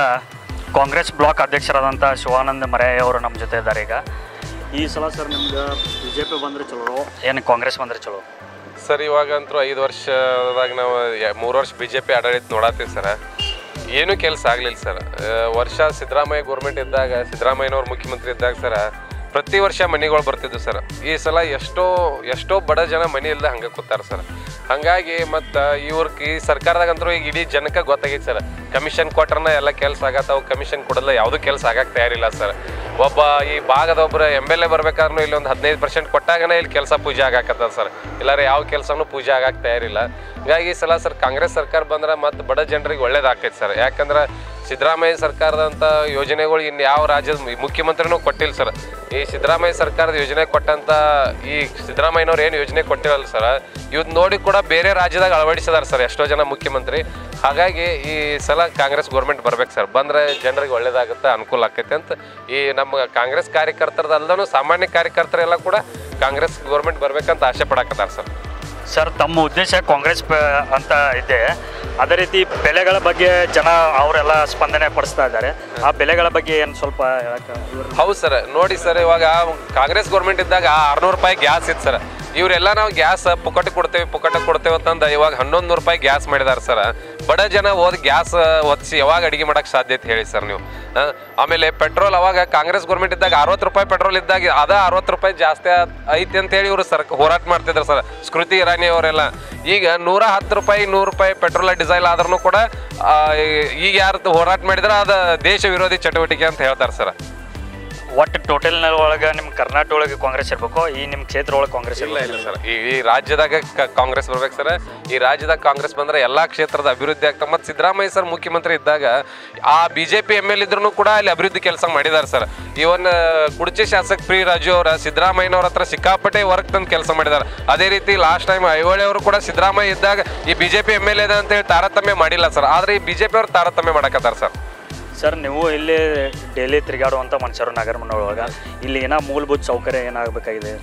ಕಾಂಗ್ರೆಸ್ ಬ್ಲಾಕ್ ಅಧ್ಯಕ್ಷರಾದಂಥ ಶಿವಾನಂದ ಮರಯ್ಯ ಅವರು ನಮ್ಮ ಜೊತೆ ಇದ್ದಾರೆ. ಈಗ ಈ ಸಲ ಸರ್ ನಿಮ್ಗೆ ಬಿ ಜೆ ಪಿ ಬಂದರೆ ಚಲೋ ಏನು ಕಾಂಗ್ರೆಸ್ ಬಂದರೆ ಚಲೋ? ಸರ್ ಇವಾಗಂತೂ 5 ವರ್ಷದಾಗ ನಾವು 3 ವರ್ಷ ಬಿ ಜೆ ಪಿ ಆಡಳಿತ ನೋಡತ್ತೀವಿ ಸರ್. ಏನೂ ಕೆಲಸ ಆಗಲಿಲ್ಲ ಸರ್. ವರ್ಷ ಸಿದ್ದರಾಮಯ್ಯ ಗೌರ್ಮೆಂಟ್ ಇದ್ದಾಗ, ಸಿದ್ದರಾಮಯ್ಯನವ್ರು ಮುಖ್ಯಮಂತ್ರಿ ಇದ್ದಾಗ ಸರ ಪ್ರತಿ ವರ್ಷ ಮನೆಗಳು ಬರ್ತಿದ್ವು ಸರ್. ಈ ಸಲ ಎಷ್ಟೋ ಬಡ ಜನ ಮನೆ ಇಲ್ಲದೆ ಹಂಗೆ ಕೂತಾರೆ ಸರ್. ಹಾಗಾಗಿ ಮತ್ತು ಈ ಸರ್ಕಾರದಾಗಂತರೂ ಈಗ ಇಡೀ ಜನಕ್ಕೆ ಗೊತ್ತಾಗೈತೆ ಸರ್. ಕಮಿಷನ್ ಕೊಟ್ರನ್ನ ಎಲ್ಲ ಕೆಲಸ ಆಗತ್ತವು, ಕಮಿಷನ್ ಕೊಡಲ್ಲ ಯಾವುದೂ ಕೆಲಸ ಆಗಕ್ಕೆ ತಯಾರಿಲ್ಲ ಸರ್. ಒಬ್ಬ ಈ ಭಾಗದ ಒಬ್ಬರು MLA ಬರ್ಬೇಕಾದ್ರೂ ಇಲ್ಲಿ ಒಂದು 15% ಕೊಟ್ಟಾಗನೇ ಇಲ್ಲಿ ಕೆಲಸ ಪೂಜೆ ಆಗಾಕತ್ತದ ಸರ್. ಇಲ್ಲಾರೆ ಯಾವ ಕೆಲಸನೂ ಪೂಜೆ ಆಗಕ್ಕೆ ತಯಾರಿಲ್ಲ. ಹೀಗಾಗಿ ಈ ಸಲ ಸರ್ ಕಾಂಗ್ರೆಸ್ ಸರ್ಕಾರ ಬಂದ್ರೆ ಮತ್ತು ಬಡ ಜನರಿಗೆ ಒಳ್ಳೇದಾಕೈತೆ ಸರ್. ಯಾಕಂದ್ರೆ ಸಿದ್ದರಾಮಯ್ಯ ಸರ್ಕಾರದಂಥ ಯೋಜನೆಗಳು ಇನ್ನು ಯಾವ ರಾಜ್ಯದ ಮುಖ್ಯಮಂತ್ರಿನೂ ಕೊಟ್ಟಿಲ್ಲ ಸರ್. ಈ ಸಿದ್ದರಾಮಯ್ಯ ಸರ್ಕಾರದ ಯೋಜನೆ ಕೊಟ್ಟಂಥ ಈ ಸಿದ್ದರಾಮಯ್ಯನವ್ರು ಏನು ಯೋಜನೆ ಕೊಟ್ಟಿರಲ್ಲ ಸರ್, ಇವ್ದು ನೋಡಿ ಕೂಡ ಬೇರೆ ರಾಜ್ಯದಾಗ ಅಳವಡಿಸಿದಾರೆ ಸರ್ ಎಷ್ಟೋ ಜನ ಮುಖ್ಯಮಂತ್ರಿ. ಹಾಗಾಗಿ ಈ ಸಲ ಕಾಂಗ್ರೆಸ್ ಗೌರ್ಮೆಂಟ್ ಬರ್ಬೇಕು ಸರ್. ಬಂದರೆ ಜನರಿಗೆ ಒಳ್ಳೇದಾಗುತ್ತೆ, ಅನುಕೂಲ ಆಕೈತೆ ಅಂತ ಈ ನಮ್ಮ ಕಾಂಗ್ರೆಸ್ ಕಾರ್ಯಕರ್ತರದಲ್ಲೂ ಸಾಮಾನ್ಯ ಕಾರ್ಯಕರ್ತರೆಲ್ಲ ಕೂಡ ಕಾಂಗ್ರೆಸ್ ಗೌರ್ಮೆಂಟ್ ಬರ್ಬೇಕಂತ ಆಸೆ ಪಡಕತ್ತಾರೆ ಸರ್. ಸರ್ ತಮ್ಮ ಉದ್ದೇಶ ಕಾಂಗ್ರೆಸ್ ಅಂತ ಇದೆ. ಅದೇ ರೀತಿ ಬೆಲೆಗಳ ಬಗ್ಗೆ ಜನ ಅವರೆಲ್ಲ ಸ್ಪಂದನೆ ಪಡಿಸ್ತಾ ಇದ್ದಾರೆ. ಆ ಬೆಲೆಗಳ ಬಗ್ಗೆ ಏನು ಸ್ವಲ್ಪ ಹೌದು ಸರ್. ನೋಡಿ ಸರ್, ಇವಾಗ ಕಾಂಗ್ರೆಸ್ ಗೌರ್ಮೆಂಟ್ ಇದ್ದಾಗ 600 ರೂಪಾಯಿ ಗ್ಯಾಸ್ ಇತ್ತು ಸರ್. ಇವರೆಲ್ಲ ನಾವು ಗ್ಯಾಸ್ ಪುಕ್ಕಟೆ ಕೊಡ್ತೇವೆ ಅಂತಂದು ಇವಾಗ 1100 ರೂಪಾಯಿ ಗ್ಯಾಸ್ ಮಾಡಿದಾರೆ ಸರ್. ಬಡ ಜನ ಹೋದ್ ಗ್ಯಾಸ್ ಹೊತ್ತಿಸಿ ಯಾವಾಗ ಅಡುಗೆ ಮಾಡೋಕ್ಕೆ ಸಾಧ್ಯತೆ ಹೇಳಿ ಸರ್ ನೀವು. ಆಮೇಲೆ ಪೆಟ್ರೋಲ್ ಅವಾಗ ಕಾಂಗ್ರೆಸ್ ಗೌರ್ಮೆಂಟ್ ಇದ್ದಾಗ 60 ರೂಪಾಯಿ ಪೆಟ್ರೋಲ್ ಇದ್ದಾಗ 60 ರೂಪಾಯಿ ಜಾಸ್ತಿ ಐತಿ ಅಂತೇಳಿ ಇವರು ಹೋರಾಟ ಮಾಡ್ತಿದ್ರು ಸರ್, ಸ್ಮೃತಿ ಇರಾನಿ ಅವರೆಲ್ಲ. ಈಗ 110 ರೂಪಾಯಿ 100 ರೂಪಾಯಿ ಪೆಟ್ರೋಲ್ ಡೀಸೆಲ್ ಆದ್ರೂ ಕೂಡ ಈಗ ಯಾರು ಹೋರಾಟ ಮಾಡಿದ್ರೆ ಅದು ದೇಶ ವಿರೋಧಿ ಚಟುವಟಿಕೆ ಅಂತ ಹೇಳ್ತಾರೆ ಸರ್. ಒಟ್ಟು ಟೋಟಲ್ನ ಒಳಗೆ ನಿಮ್ಮ ಕರ್ನಾಟಕ ಒಳಗೆ ಕಾಂಗ್ರೆಸ್ ಇರಬೇಕು, ಈ ನಿಮ್ಮ ಕ್ಷೇತ್ರ ಒಳಗೆ ಕಾಂಗ್ರೆಸ್ ಇಲ್ಲ ಸರ್. ಈ ರಾಜ್ಯದಾಗ ಕಾಂಗ್ರೆಸ್ ಬರ್ಬೇಕು ಸರ್. ಈ ರಾಜ್ಯದಾಗ ಕಾಂಗ್ರೆಸ್ ಬಂದರೆ ಎಲ್ಲ ಕ್ಷೇತ್ರದ ಅಭಿವೃದ್ಧಿ ಆಗ್ತದೆ. ಮತ್ತು ಸಿದ್ದರಾಮಯ್ಯ ಸರ್ ಮುಖ್ಯಮಂತ್ರಿ ಇದ್ದಾಗ ಆ BJP MLA ಇದ್ರೂ ಕೂಡ ಅಲ್ಲಿ ಅಭಿವೃದ್ಧಿ ಕೆಲಸ ಮಾಡಿದ್ದಾರೆ ಸರ್. ಇವನ್ ಕುಡ್ಚಿ ಶಾಸಕ ಪ್ರಿ ರಾಜು ಅವರ ಸಿದ್ದರಾಮಯ್ಯನವ್ರ ಹತ್ರ ಸಿಕ್ಕಾಪಟ್ಟೆ ವರ್ಕ್ ತಂದು ಕೆಲಸ ಮಾಡಿದ್ದಾರೆ. ಅದೇ ರೀತಿ ಲಾಸ್ಟ್ ಟೈಮ್ ಐಹೊಳೆ ಅವರು ಕೂಡ ಸಿದ್ದರಾಮಯ್ಯ ಇದ್ದಾಗ ಈ BJP MLA ಇದೆ ಅಂತೇಳಿ ತಾರತಮ್ಯ ಮಾಡಿಲ್ಲ ಸರ್. ಆದರೆ ಈ BJP ಅವ್ರು ತಾರತಮ್ಯ ಮಾಡಕತ್ತಾರೆ ಸರ್. ಸರ್ ನೀವು ಇಲ್ಲಿ ಡೈಲಿ ತಿರುಗಾಡುವಂಥ ಮನುಷ್ಯರು ನಾಗರಮನೊಳಗೆ ಇಲ್ಲಿ ಏನೋ ಮೂಲಭೂತ ಸೌಕರ್ಯ ಏನಾಗಬೇಕಾಗಿದೆ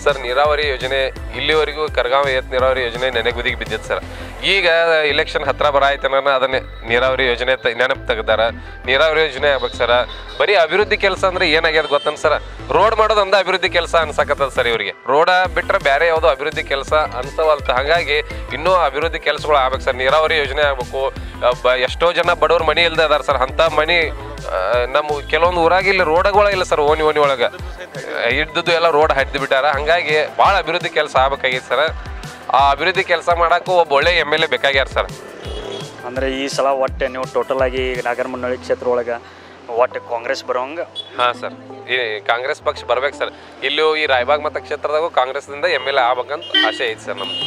ಸರ್? ನೀರಾವರಿ ಯೋಜನೆ ಇಲ್ಲಿವರೆಗೂ ಕರ್ಗಾಂವ್ ನೀರಾವರಿ ಯೋಜನೆ ನೆನೆಗುದಿಗೆ ಬಿದ್ದಿತ್ತು ಸರ್. ಈಗ ಇಲೆಕ್ಷನ್ ಹತ್ರ ಬರಾಯ್ತನ ಅದನ್ನೇ ನೀರಾವರಿ ಯೋಜನೆ ನೆನಪು ತೆಗ್ದಾರ. ನೀರಾವರಿ ಯೋಜನೆ ಆಗ್ಬೇಕು ಸರ್. ಬರೀ ಅಭಿವೃದ್ಧಿ ಕೆಲಸ ಅಂದ್ರೆ ಏನಾಗ್ಯದ ಗೊತ್ತನ್ ಸರ್? ರೋಡ್ ಮಾಡೋದು ಅಂದ ಅಭಿವೃದ್ಧಿ ಕೆಲಸ ಅನ್ಸಕತ್ತದ ಸರ್ ಇವರಿಗೆ. ರೋಡ ಬಿಟ್ಟರೆ ಬೇರೆ ಯಾವುದೋ ಅಭಿವೃದ್ಧಿ ಕೆಲಸ ಅನ್ಸವಲ್ತ. ಹಾಗಾಗಿ ಇನ್ನೂ ಅಭಿವೃದ್ಧಿ ಕೆಲಸಗಳು ಆಗ್ಬೇಕು ಸರ್. ನೀರಾವರಿ ಯೋಜನೆ ಆಗ್ಬೇಕು. ಎಷ್ಟೋ ಜನ ಬಡವ್ರ ಮನೆ ಇಲ್ಲದೆ ಅದಾರ ಸರ್. ಅಂಥ ಮನೆ ನಮ್ಮ ಕೆಲವೊಂದು ಊರಾಗ ಇಲ್ಲಿ ರೋಡ್ಗಳ ಇಲ್ಲ ಸರ್. ಓಣಿ ಒಳಗೆ ಇದ್ದದ್ದು ಎಲ್ಲ ರೋಡ್ ಹಡ್ದು ಬಿಟ್ಟಾರ. ಹಾಗಾಗಿ ಭಾಳ ಅಭಿವೃದ್ಧಿ ಕೆಲಸ ಆಗ್ಬೇಕಾಗಿತ್ತು ಸರ್. ಆ ಅಭಿವೃದ್ಧಿ ಕೆಲಸ ಮಾಡೋಕ್ಕೂ ಒಬ್ಬ ಒಳ್ಳೆ MLA ಬೇಕಾಗ್ಯಾರ ಸರ್. ಅಂದರೆ ಈ ಸಲ ಒಟ್ಟೆ ನೀವು ಟೋಟಲ್ ಆಗಿ ನಾಗರಮನಹಳ್ಳಿ ಕ್ಷೇತ್ರ ಒಳಗೆ ಒಟ್ಟು ಕಾಂಗ್ರೆಸ್ ಬರೋಂಗೆ? ಹಾಂ ಸರ್, ಈ ಕಾಂಗ್ರೆಸ್ ಪಕ್ಷ ಬರ್ಬೇಕು ಸರ್. ಇಲ್ಲೂ ಈ ರಾಯಬಾಗ್ ಮತಕ್ಷೇತ್ರದಾಗೂ ಕಾಂಗ್ರೆಸ್ನಿಂದ MLA ಆಗ್ಬೇಕಂತ ಆಸೆ ಐತೆ ಸರ್ ನಮ್ದು.